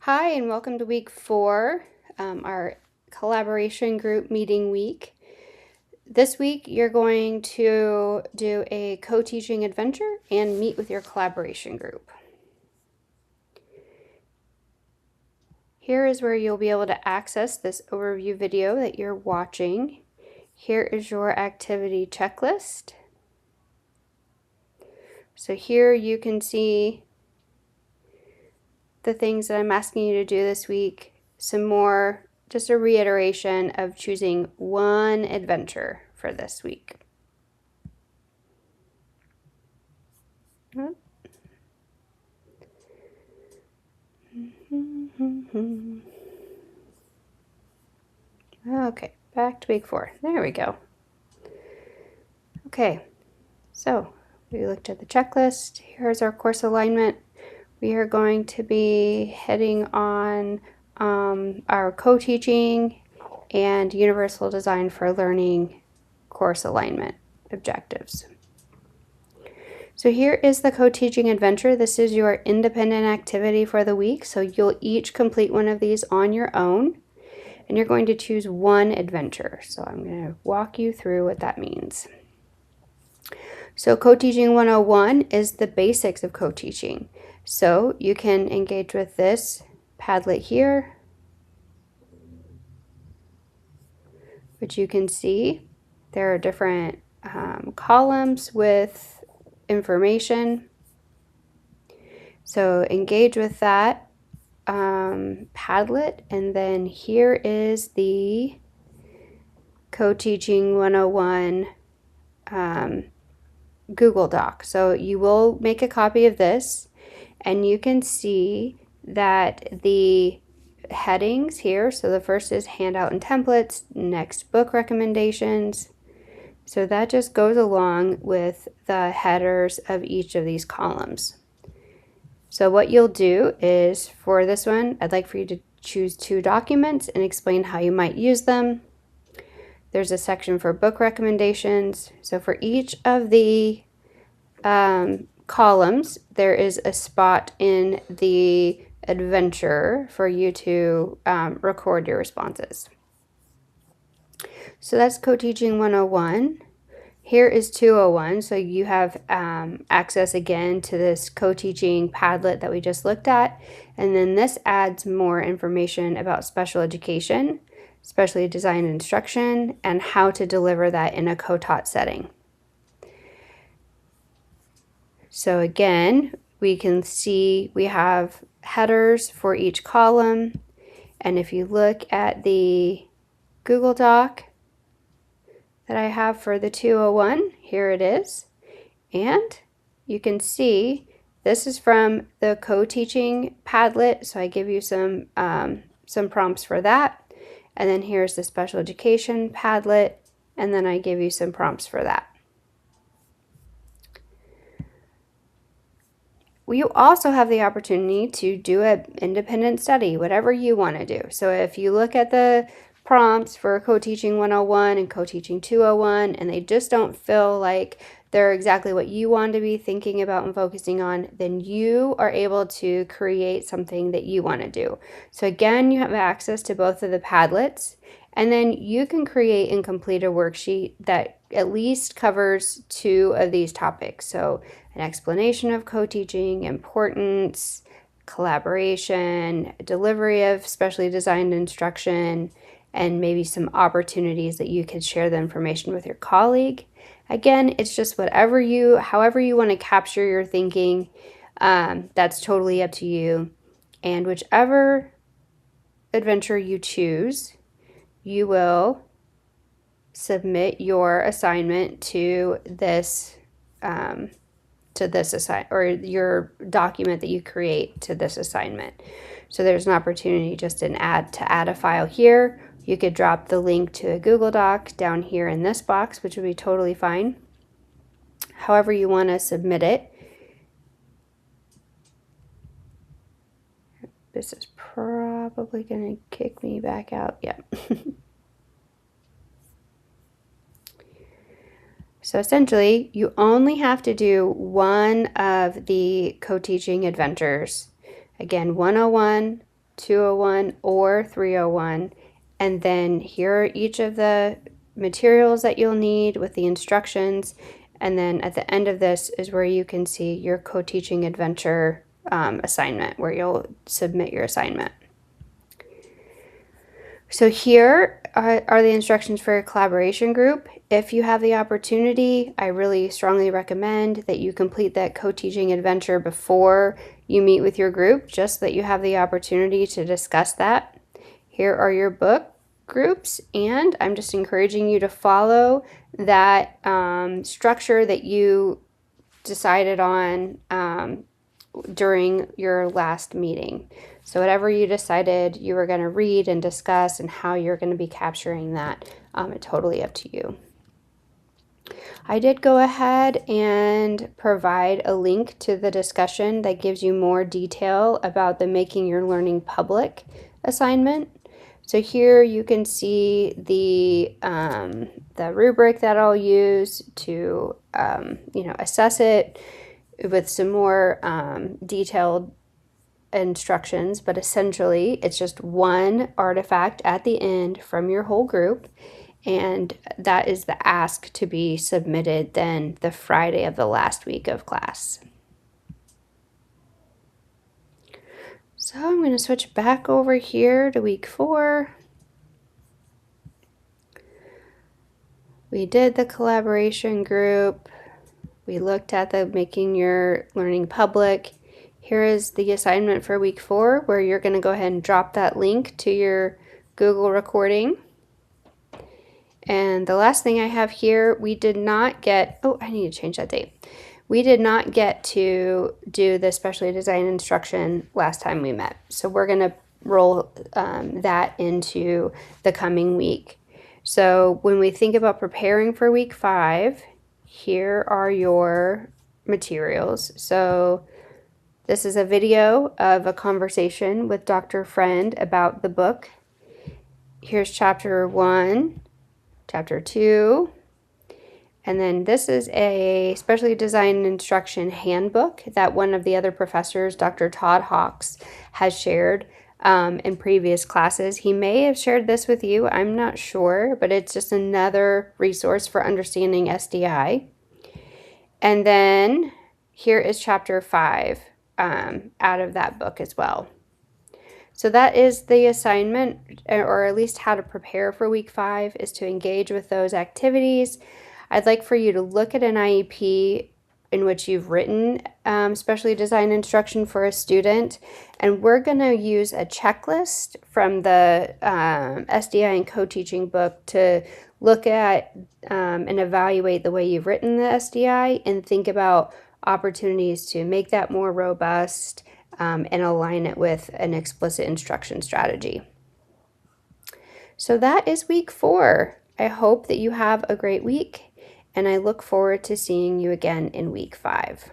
Hi, and welcome to week 4, our collaboration group meeting week. This week, you're going to do a co-teaching adventure and meet with your collaboration group. Here is where you'll be able to access this overview video that you're watching. Here is your activity checklist. So here you can see the things that I'm asking you to do this week. Some more, just a reiteration of choosing one adventure for this week. Okay, back to week 4. There we go. Okay, so we looked at the checklist. Here's our course alignment. We are going to be heading on our co-teaching and universal design for learning course alignment objectives. So here is the co-teaching adventure. This is your independent activity for the week. So you'll each complete one of these on your own, and you're going to choose one adventure. So I'm going to walk you through what that means. So Co-Teaching 101 is the basics of co-teaching. So you can engage with this Padlet here, which you can see there are different columns with information. So engage with that Padlet, and then here is the Co-Teaching 101 Google Doc. So you will make a copy of this, and you can see that the headings here, so the first is handout and templates, next book recommendations. So that just goes along with the headers of each of these columns. So what you'll do is, for this one, I'd like for you to choose 2 documents and explain how you might use them. There's a section for book recommendations. So for each of the columns, there is a spot in the adventure for you to record your responses. So that's Co-Teaching 101. Here is 201, so you have access again to this co-teaching Padlet that we just looked at, and then this adds more information about special education, specially designed instruction, and how to deliver that in a co-taught setting. So again, we can see we have headers for each column, and if you look at the Google Doc that I have for the 201, here it is. And you can see this is from the co-teaching Padlet, so I give you some prompts for that. And then here's the special education Padlet, and then I give you some prompts for that. You also have the opportunity to do an independent study, whatever you want to do. So if you look at the prompts for Co-Teaching 101 and Co-Teaching 201, and they just don't feel like they're exactly what you want to be thinking about and focusing on, then you are able to create something that you want to do. So again, you have access to both of the Padlets, and then you can create and complete a worksheet that at least covers 2 of these topics. So an explanation of co-teaching, importance, collaboration, delivery of specially designed instruction, and maybe some opportunities that you could share the information with your colleague. Again, it's just however you want to capture your thinking, that's totally up to you. And whichever adventure you choose, you will submit your assignment to this or your document that you create to this assignment. So there's an opportunity just to add a file here. You could drop the link to a Google Doc down here in this box, which would be totally fine. However you want to submit it. This is probably going to kick me back out. Yep. So essentially, you only have to do one of the co-teaching adventures. Again, 101 201, or 301. And then here are each of the materials that you'll need with the instructions. And then at the end of this is where you can see your co-teaching adventure assignment, where you'll submit your assignment. So here are the instructions for a collaboration group. If you have the opportunity, I really strongly recommend that you complete that co-teaching adventure before you meet with your group, just so that you have the opportunity to discuss that. Here are your book groups, and I'm just encouraging you to follow that structure that you decided on during your last meeting. So whatever you decided you were going to read and discuss and how you're going to be capturing that, it's totally up to you. I did go ahead and provide a link to the discussion that gives you more detail about the Making Your Learning Public assignment. So here you can see the rubric that I'll use to assess it with some more detailed instructions, but essentially it's just one artifact at the end from your whole group, and that is the ask to be submitted then the Friday of the last week of class. So I'm going to switch back over here to week 4. We did the collaboration group. We looked at the Making Your Learning Public. Here is the assignment for week 4, where you're going to go ahead and drop that link to your Google recording. And the last thing I have here, we did not get, I need to change that date. We did not get to do the specially designed instruction last time we met. So we're going to roll that into the coming week. So when we think about preparing for week 5, here are your materials. So this is a video of a conversation with Dr. Friend about the book. Here's chapter 1, chapter 2, and then this is a specially designed instruction handbook that one of the other professors, Dr. Todd Hawks, has shared in previous classes. He may have shared this with you, I'm not sure, but it's just another resource for understanding SDI. And then here is chapter 5 out of that book as well. So that is the assignment, or at least how to prepare for week 5, is to engage with those activities. I'd like for you to look at an IEP in which you've written specially designed instruction for a student, and we're going to use a checklist from the SDI and co-teaching book to look at and evaluate the way you've written the SDI and think about opportunities to make that more robust and align it with an explicit instruction strategy. So that is week 4. I hope that you have a great week, and I look forward to seeing you again in week 5.